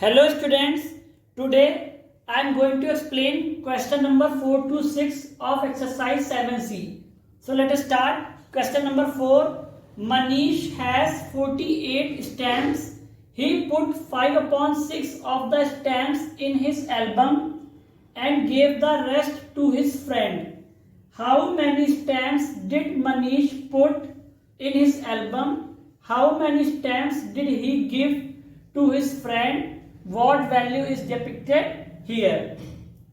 Hello students, today I am going to explain question number 4 to 6 of exercise 7C. So let us start. Question number 4. Manish has 48 stamps. He put 5 upon 6 of the stamps in his album and gave the rest to his friend. How many stamps did Manish put in his album? How many stamps did he give to his friend? What value is depicted here?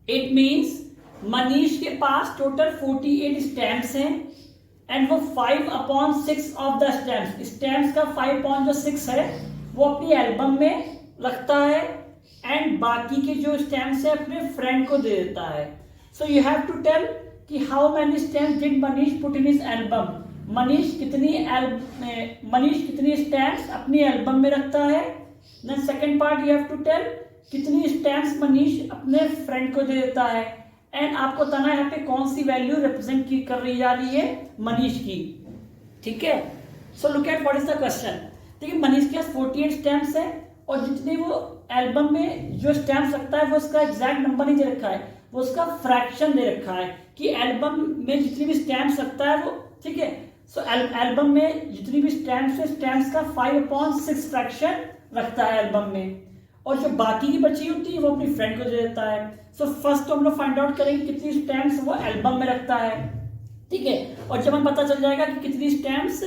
It means Manish के पास total 48 stamps हैं and वो 5 upon 6 of the stamps का 5 upon जो 6 है वो अपनी album में रखता है एंड बाकी के जो स्टैम्प्स है अपने फ्रेंड को दे देता है. So you have to tell कि how many stamps did Manish put in his album. Manish कितनी स्टैम्प्स अपनी एल्बम में रखता है. Then second part you have to tell कितनी स्टैम्प्स मनीष अपने फ्रेंड को दे देता है एंड आपको बताना है यहाँ पे कौन सी वैल्यू रिप्रेजेंट कर रही जा रही है मनीष की. ठीक है. So look at what is the question. देखिए मनीष के पास 48 स्टैम्प्स है और जितने वो एल्बम में जो स्टैम्प्स रखता है वो उसका एग्जैक्ट नंबर नहीं दे रखा है, वो उसका फ्रैक्शन दे रखा है कि एल्बम में जितनी भी स्टैम्प्स रखता है वो. ठीक है. सो एल्बम में जितनी भी स्टैम्प्स है स्टैम्प्स का 5 अपॉन 6 फ्रैक्शन रखता है एल्बम में और जो बाकी की बची होती है वो अपनी फ्रेंड को दे देता है. सो फर्स्ट तो हम लोग फाइंड आउट करेंगे कितनी स्टैम्प्स वो एल्बम में रखता है. ठीक है. और जब हमें पता चल जाएगा कि कितनी स्टैम्प्स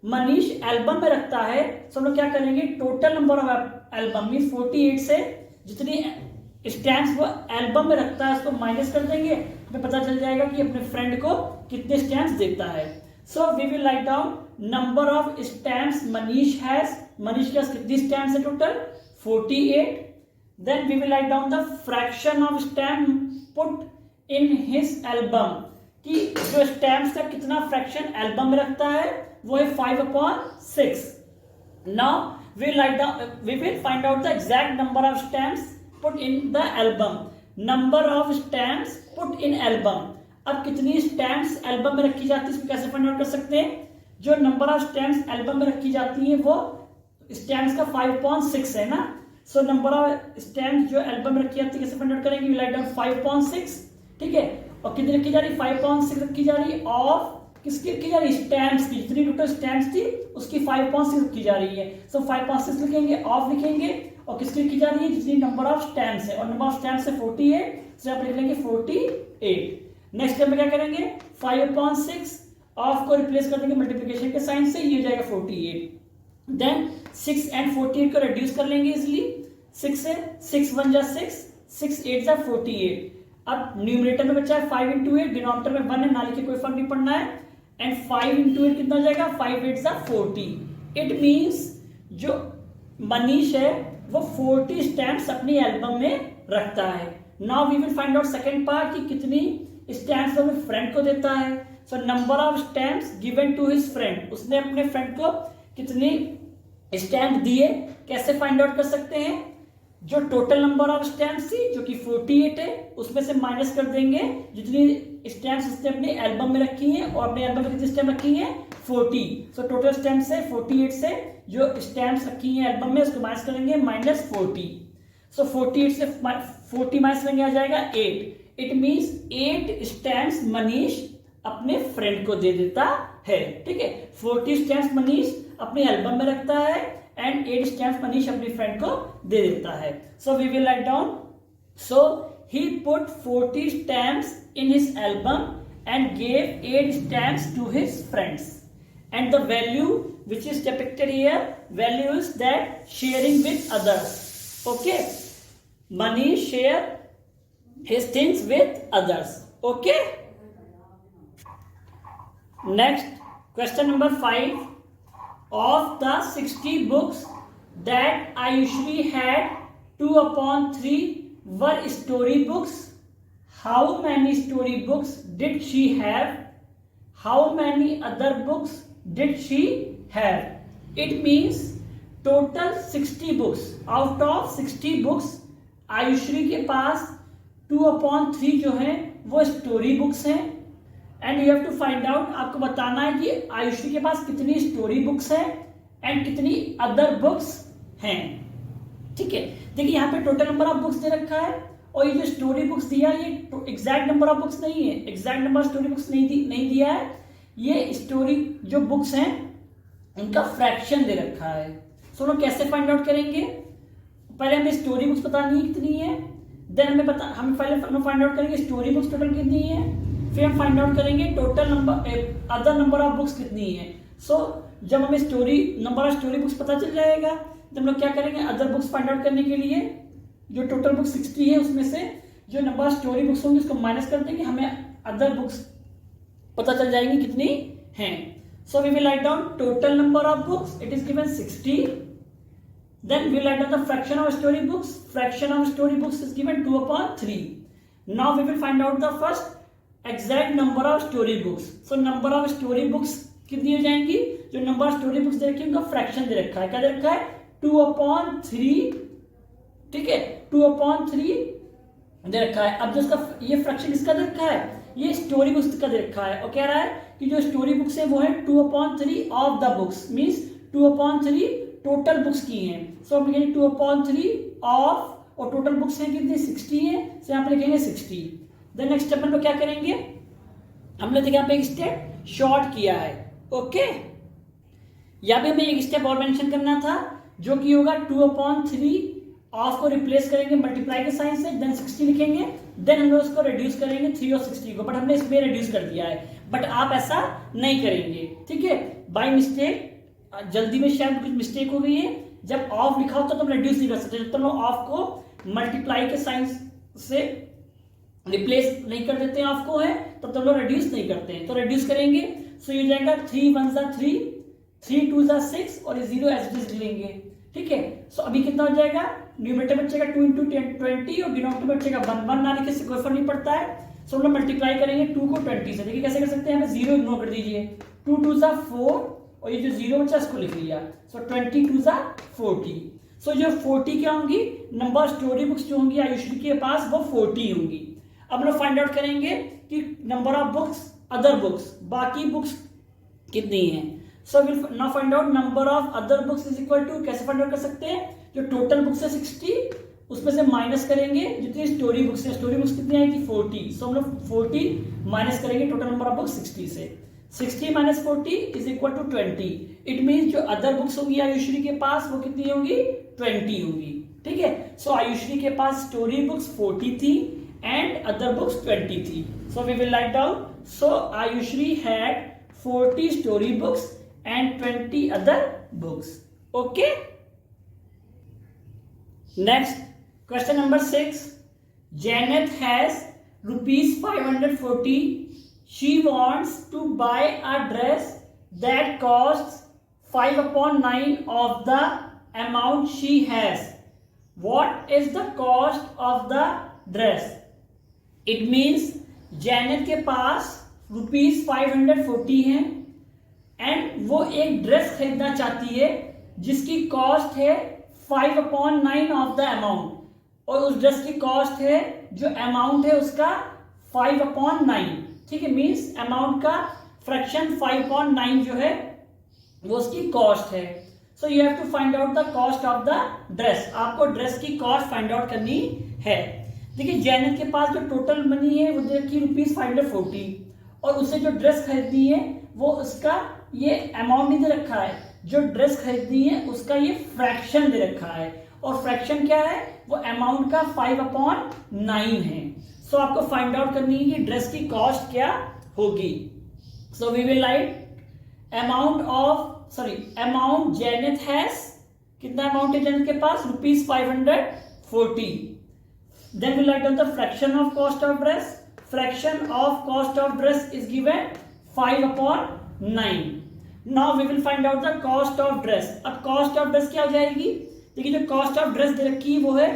मनीष एल्बम में रखता है तो हम लोग क्या करेंगे, total number of album mean 48 से जितनी स्टैम्प्स वो एल्बम में रखता है उसको माइनस कर देंगे. हमें पता चल जाएगा कि अपने फ्रेंड को कितने स्टैम्प्स देता है. So we will write down number of stamps Manish has. Manish के पास कितनी स्टैम्प्स है total 48. Then we will write down the fraction of stamp put in his album कि जो स्टैम्प्स का कितना फ्रैक्शन एल्बम में रखता है वो है 5 upon 6. Now we will find out the exact number of stamps put in the album. Number of stamps put in album. अब कितनी स्टैम्प्स एल्बम में रखी जाती है इसको कैसे फाइंड आउट कर सकते हैं. जो नंबर ऑफ स्टैम्प्स एल्बम में रखी जाती है वो स्टैम्प्स का 5 अपॉन 6 है ना. सो नंबर ऑफ स्टैम्प्स जो एल्बम में रखी जाती है कैसे फाइंड आउट करेंगे. Write down 5 upon 6. ठीक है. और कितनी रखी जा रही है 5 अपॉन 6 रखी जा रही है ऑफ किसकी रखी जा रही है स्टैम्प्स की. जितनी टोटल स्टैम्प्स थी उसकी 5 अपॉन 6 रखी जा रही है. सो 5 अपॉन 6 लिखेंगे ऑफ लिखेंगे और किसकी रखी जा रही है जितनी नंबर ऑफ स्टैम्प्स है और नंबर ऑफ स्टैम्प्स है 40 है. सो आप लिख लेंगे 48. नेक्स्ट स्टेप में क्या करेंगे 5 अपॉन 6 ऑफ को रिप्लेस कर देंगे मल्टीप्लिकेशन के साइन से, ये हो जाएगा 48. देन 6 एंड 48 को रिड्यूस कर लेंगे इजिली. 6 से 6 1 जा 6, 6 8 जा 48. अब न्यूमरेटर में बचा है 5 इंटू 8, डिनोमिनेटर में 1 है, ना लिखे कोई फर्क नहीं पड़ना है. एंड 5 इंटू 8 कितना जाएगा 5 8 जा 40. इट मीन्स जो मनीष है वो 40 स्टैम्प्स अपनी एल्बम में रखता है. Now we will find out second part कि कितनी स्टैम्प्स वो अपने फ्रेंड को देता है. So number of stamps given to his friend. उसने अपने फ्रेंड को कितनी स्टैम्प दिए कैसे फाइंड आउट कर सकते हैं. जो टोटल नंबर ऑफ स्टैम्प्स थी जो कि 48 है उसमें से माइनस कर देंगे जितनी स्टैम्प्स उसने अपनी एल्बम में रखी हैं और अपने एल्बम में कितनी स्टैम्प रखी हैं 40. सो टोटल स्टैम्प्स है 48 से जो स्टैम्प्स रखी हैं एल्बम में उसको माइनस करेंगे -40. सो 48 से 40 माइनस करेंगे आ जाएगा 8. इट मीन्स 8 स्टैम्प्स मनीष अपने फ्रेंड को दे देता है. ठीक है. 40 स्टैम्प्स मनीष अपने एल्बम में रखता है एंड 8 स्टैम्प्स मनीष अपनी फ्रेंड को दे देता है. So we will write down. So he put 40 stamps in his album and gave 8 stamps to his friends and the value which is depicted here value is that sharing with others. Okay. Manish share his things with others. Okay. Next question number 5. Of the 60 books that I usually had 2 upon 3 were story books. How many story books did she have? How many other books did she have? It means total 60 books. Out of 60 books Ayushree के पास 2 upon 3 जो है वो story books हैं and you have to find out. आपको बताना है कि आयुश्री के पास कितनी स्टोरी बुक्स है एंड कितनी अदर बुक्स हैं. ठीक है, देखिए यहाँ पे टोटल नंबर ऑफ बुक्स दे रखा है और ये जो स्टोरी बुक्स दिया ये एग्जैक्ट नंबर ऑफ बुक्स नहीं है, एग्जैक्ट नंबर स्टोरी बुक्स नहीं दिया है, ये स्टोरी जो बुक्स हैं उनका फ्रैक्शन दे रखा है। सो हम कैसे फाइंड आउट करेंगे, पहले हमें स्टोरी बुक्स बतानी कितनी है, देन हम पहले फाइंड आउट करेंगे स्टोरी बुक्स टोटल कितनी है, फिर हम फाइंड आउट करेंगे total number other number of books कितनी है। सो जब हमें नंबर ऑफ स्टोरी बुक्स पता चल जाएगा तो हम लोग क्या करेंगे, अदर बुक्स फाइंड आउट करने के लिए जो टोटल बुक्स 60 है उसमें से जो नंबर ऑफ स्टोरी बुक्स होंगी उसको माइनस कर देंगे, हमें अदर बुक्स पता चल जाएंगी कितनी हैं। So we will write down total number of books, it is given 60, then we will write down the fraction of story books, fraction of story books is given 2/3. Now we will find out the first exact number of story books. So number of story books कितनी हो जाएंगी, जो number of story books दे रखी है उनका fraction दे रखा है, क्या दे रखा है 2/3, ठीक है 2/3 दे रखा है। अब जो इसका ये फ्रैक्शन किसका दे रखा है, ये स्टोरी बुक्स का दे रखा है और कह रहा है कि जो स्टोरी बुक्स है वो है 2/3 of the books, means 2/3 total books की हैं। सो हम लिखेंगे 2/3 ऑफ, और टोटल बुक्स हैं कितनी 60 है, सो यहाँ पे लिखेंगे 60। देन नेक्स्ट स्टेप में क्या करेंगे, हमने देखा यहाँ पे एक स्टेप शॉर्ट किया है, ओके। यहाँ पे हमें एक स्टेप और मेंशन करना था जो कि होगा 2/3 ऑफ को रिप्लेस करेंगे मल्टीप्लाई के साइन से, देन 60 लिखेंगे, देन हम लोग उसको रिड्यूस करेंगे 3 और 60 को, बट हमने इसमें रिड्यूस कर दिया है, बट आप ऐसा नहीं करेंगे, ठीक है। बाय मिस्टेक जल्दी में शायद कुछ मिस्टेक हो गई है, जब ऑफ लिखा होता तो हम रिड्यूस नहीं कर सकते, जब तक हम ऑफ को मल्टीप्लाई के साइन से रिप्लेस नहीं कर देते हैं ऑफ को है तब तक लोग रिड्यूस नहीं करते हैं, तो रिड्यूस करेंगे। सो ये जाएगा 3 1 जा 3, 3 2 जा 6 और ये 0 एज इट इज लेंगे, ठीक है। सो अभी कितना हो जाएगा, न्यूमरेटर बचेगा 2 × 20 और डिनोमिनेटर बचेगा 1 ना लिखे से कोई फर्क नहीं पड़ता है। सो हम लोग मल्टीप्लाई करेंगे 2 को 20 से, देखिए कैसे कर सकते हैं, हमें 0 इग्नोर कर दीजिए, 2 2 जा 4 और ये जो 0 बचा इसको लिख लिया, सो 20 2 जा 40। सो जो 40 क्या होंगी, नंबर स्टोरी बुक्स जो होंगी आयुश्री के पास वो 40 होंगी। अब लोग फाइंड आउट करेंगे कि number of books other books, बाकी बुक्स कितनी हैं। So will now find out number of other books is equal to, कैसे फाइंड आउट कर सकते हैं, जो टोटल बुक्स है 60 उसमें से माइनस करेंगे जितनी स्टोरी बुक्स है, स्टोरी बुक्स कितनी आएगी 40, सो हम लोग 40 माइनस करेंगे टोटल नंबर ऑफ बुक्स 60 से, 60 - 40 is equal to 20। It means जो अदर बुक्स होंगी आयुश्री के पास वो कितनी होंगी 20 होंगी, ठीक है। सो आयुश्री के पास स्टोरी बुक्स 40 थी एंड अदर बुक्स 20 थी। So we will write down, so Ayushri had 40 story books and 20 other books, okay. Next question number 6, Janet has ₹540. She wants to buy a dress that costs 5/9 of the amount she has. What is the cost of the dress? It means Janet के पास ₹540 हैं and वो एक dress खरीदना चाहती है जिसकी cost है 5/9 ऑफ द अमाउंट, और उस ड्रेस की कॉस्ट है जो अमाउंट है उसका 5/9, ठीक है। मीन्स अमाउंट का फ्रैक्शन 5/9 जो है वो उसकी कॉस्ट है। So you have to find out the cost of the dress, आपको ड्रेस की कॉस्ट फाइंड आउट करनी है। देखिए जैनत के पास जो टोटल मनी है वो दे रखी ₹540 और उसे जो ड्रेस खरीदनी है वो उसका ये अमाउंट नहीं दे रखा है, जो ड्रेस खरीदनी है उसका ये फ्रैक्शन दे रखा है, और फ्रैक्शन क्या है, वो अमाउंट का 5/9 है। सो आपको फाइंड आउट करनी है कि ड्रेस की कॉस्ट क्या होगी। So we will write amount Janet has, कितना अमाउंट है जेनेट के पास ₹540। Then will write down the fraction of cost of dress, fraction of cost of dress is given 5/9। Now we will find out the cost of dress. अब cost of dress क्या हो जाएगी, देखिए जो cost of dress दे रखी है वो है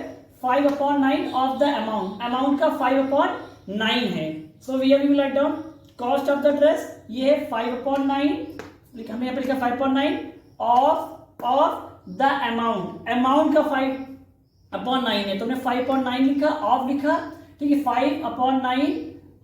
5/9 ऑफ द अमाउंट, अमाउंट का 5/9 है। So we will write down cost of the dress, ये है 5/9, हमें यहाँ पे लिखा 5/9 ऑफ द अमाउंट, अमाउंट का 5/9 है तो हमने 5/9 लिखा, ऑफ लिखा, ठीक है। 5/9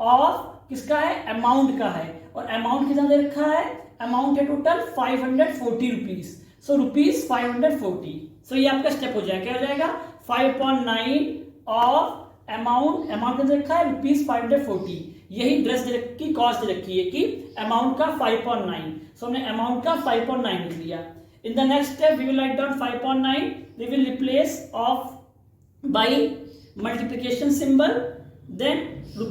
ऑफ किसका है, अमाउंट का है, और अमाउंट कितना दे रखा है, अमाउंट है टोटल ₹540। सो ₹540। सो ये आपका स्टेप हो जाएगा, क्या हो जाएगा 5/9 ऑफ अमाउंट में रखा है ₹540, यही ड्रेस की कॉस्ट दे रखी है कि अमाउंट का 5/9, सो हमने अमाउंट का 5/9 लिख लिया। In the next step we will write down 5/9, we will replace of by multiplication symbol, then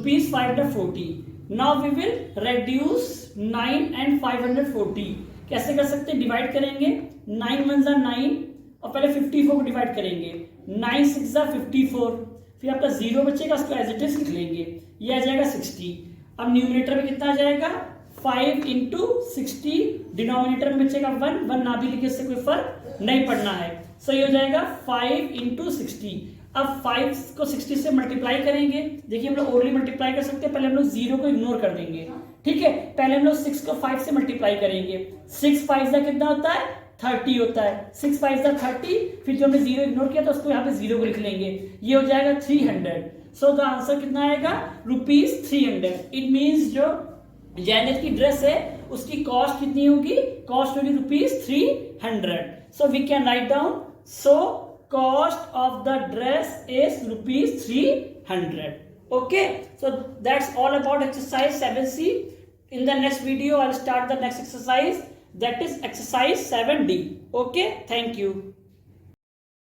₹540। Now we will reduce 9 and 540। कैसे कर सकते हैं, डिवाइड करेंगे, 9 1 जा 9 और पहले 54 को डिवाइड करेंगे, 9 6 जा 54, फिर आपका 0 बचेगा, उसको एज इट इज लिख लेंगे, ये आ जाएगा 60। अब न्यूमरेटर में कितना आ जाएगा 5 into 60, डिनोमिनेटर में बचेगा 1 ना भी लिखे से कोई फर्क नहीं पड़ना है। सो ये हो जाएगा 5 into 60। अब 5 को 60 से मल्टीप्लाई करेंगे, देखिए हम लोग ओरली मल्टीप्लाई कर सकते हैं, पहले हम लोग 0 को इग्नोर कर देंगे, ठीक है। पहले हम लोग 6 को 5 से मल्टीप्लाई करेंगे, 6 5 का कितना होता है 30 होता है, 6 5 का 30, फिर जो हमने 0 इग्नोर किया तो उसको यहाँ पे 0 को लिख लेंगे, ये हो जाएगा 300। सो द आंसर कितना आएगा ₹300। इट मीन्स जो जैनेट की ड्रेस है उसकी कॉस्ट कितनी होगी, कॉस्ट होगी ₹300। So we can write down, so cost of the dress is ₹300. Okay, so that's all about exercise 7C. In the next video I'll start the next exercise, that is exercise 7D. Okay, thank you.